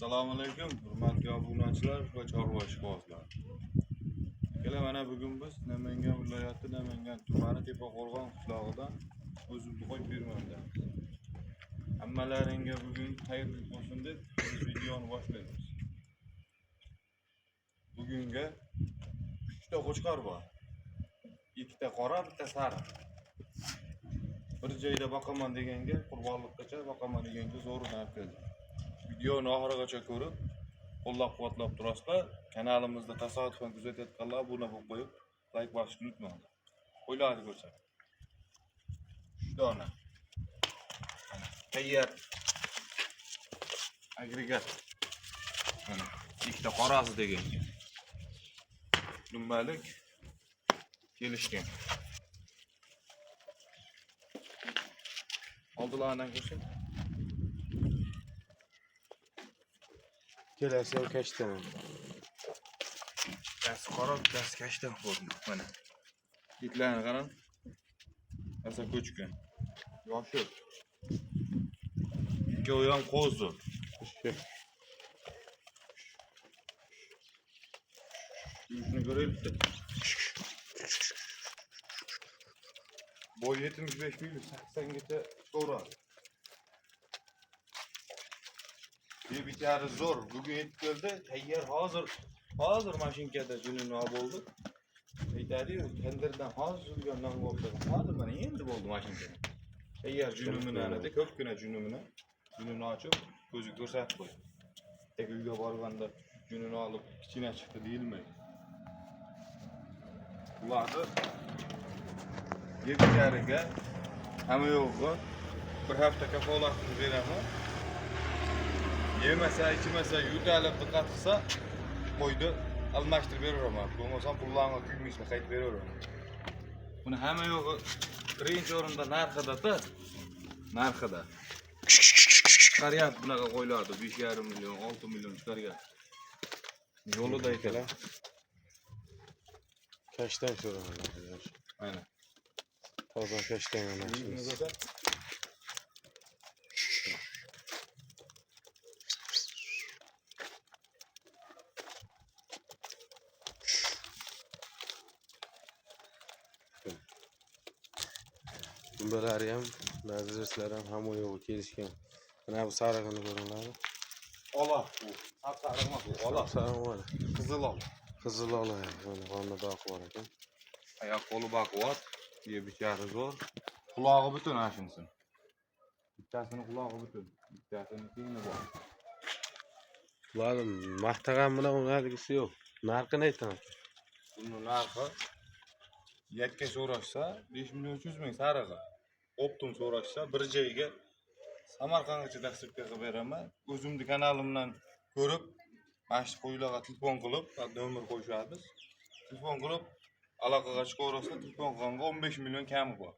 Assalomu alaykum, hurmatli obunachilar va chorva ishqibozlar. Mana bugun biz Namangan viloyati Namangan tumani Tepaqo'rg'on qishlog'idan O'zimduqoy fermerdamiz. Hammalaringga bugun xayrli bo'lsin deb biz videoni boshlaymiz. Bugunga 3 ta qo'chqor bor. 2 ta qora, 1 ta sariq. Bir joyda boqaman deganga, qurbonlikgacha boqaman deganga zo'ridan keldi. Videoni oxirigacha ko'rib, qo'llab-quvvatlab turasizlar. Kanalimizda tasodifan kuzatayotganlar obuna bo'lib qo'yib, like bosishni unutmanglar. Qo'ylarni ko'rsak. 3 dona. Tayyor agregat. Mana 2 ta qorasi deganga. Dumbalik kelishgan. Oldilardan ko'rsak. Kelasi yil kashtan. Gaz qora, gaz kashtan ko'rdim. Mana. Itlarni qarang. Asa ko'chgan. Yoshi. Ikkovi ham qo'zi. Shuni ko'raylik. Boy 75 mil, 80 gacha so'radi. Bir bitarı zor. Bugün yetib keldi. Tayyor hozir mashinkada jununi olib bo'ldi. Aytadi-yu, tenderdan hozir yurgandan qo'rqdim. Hozir mana endi bo'ldi mashinkada. Tayyor junumini aladi, ko'pgina junumini. Jununi ochib, ko'zi ko'rsatib qo'ydi. Tek uyga borganda jununi olib kichkina chiqdi deyilmaydi. Ularni yetgariga hamma yo'g'i bir hafta kafolatini beraman. Yemasa, içmese, yutalib diqqat qilsa, qo'ydi almashtirib beraman. Bo'lmasam pullarni kuymisga qaytib beraman. Buni hamma yo'g'i birinchi o'rinda narxida-da. Narxida. Chiqaryapti bunaqa qo'ylardi 5,5 million, 6 million chiqaryapti. Yo'lida ekanlar. Kashtan so'raganlar. Aynen. Toza kashtan anashimiz. Bunlar ham, nazirlar ham hamma yo'g'i kelishgan. Mana bu sarig'ini ko'ringlar. Ola bu. Sariq emas bu, ola. Sariq mana. Qizil ola. Qizil ola, mana qonida oq bor ekan. Oyoq qo'li baquvvat, ye bichari zo'r. Qulog'i butun ashinsin. Bittasini qulog'i butun, bittasini kiyini bor. Bular maqtagan bilan unadagisi yo'q. Narxini aytaman. Buni narxi yakka so'rashsa 5 million 300 ming sarig'i. Optum so'rashsa bir joyga Samarqandgacha dasturga qilib beraman. O'zimning kanalimdan ko'rib, mana shu qo'ylarga telefon qilib, nomer qo'yishamiz. Telefon qilib aloqaga chiqaversa, telefon qilganga 15 million kami bor.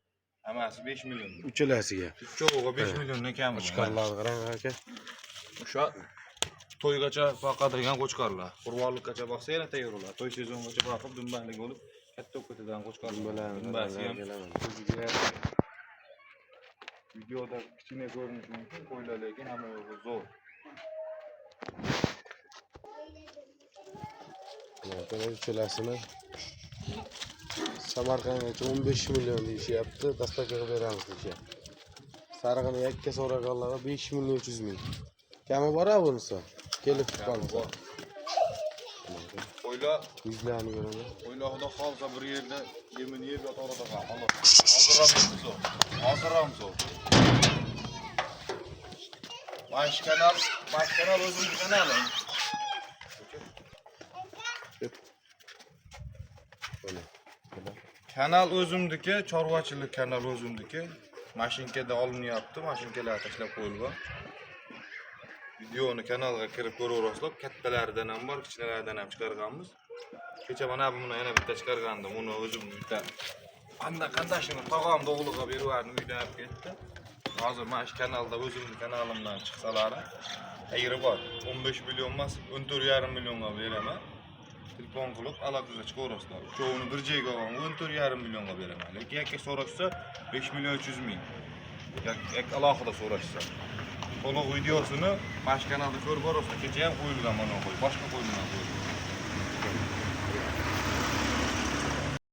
Hammasi 5 million. Uchalasiga. Uchoviga 5 milliondan kami bor. Qo'chqorlarni qarang aka. O'sha to'ygacha boqadigan qo'chqorlar. Qurbonlikgacha boqsa yana tayyorlar. To'y sezonigacha boqib dumbalik bo'lib, katta-kattadan qo'chqorlar. Dumbasi ham o'ziga videoda kichkina ko'rinishi mumkin, qo'ylar lekin hamma yo'g'i zo'r. Mana uchalasini Samarqandgacha 15 million deyishyapti, dastavkaga beramiz deyishyapti. Sarig'ini yakka so'raganlarga 5 million 300 ming. Kami bor-a bunisi? Kelib chiqqansa. Qo'ylar Yuzlarni ko'ringlar. qo'ylar xudo xolsa bir yerda yemin yeb yotarida qoladi. Hozir ham zo'r. Mana kanal o'zimning kanalim. Kanal o'zimniki, chorvachilik kanal o'zimniki. Mashinkada olinyapti, mashinkalar tashlab qo'yilgan. Videoni kanalga kirib ko'raverasizlar. Kattalaridan ham bor, kichkinalaridan ham chiqarganmiz. Kecha mana buni yana bitta chiqargandim. Uni o'zim bitta qandashini tog'amda o'g'liga berib yubordim, uydan olib ketdi. Hozir mana shu kanalda o'zimning kanalimdan chiqsalari xayri bor. 15 million emas, 14,5 millionga beraman. Telefon qilib aloqaga chiqaverasizlar. Uchovini bir joyga olgan 14,5 millionga beraman. Lekin yakka so'rashsa 5 million 300 ming. Yak alohida so'rashsa. to'liq videosini mana shu kanalda ko'rib borasizlar. Kecha ham qo'yilgan mana qo'y, boshqa qo'yilgan qo'y.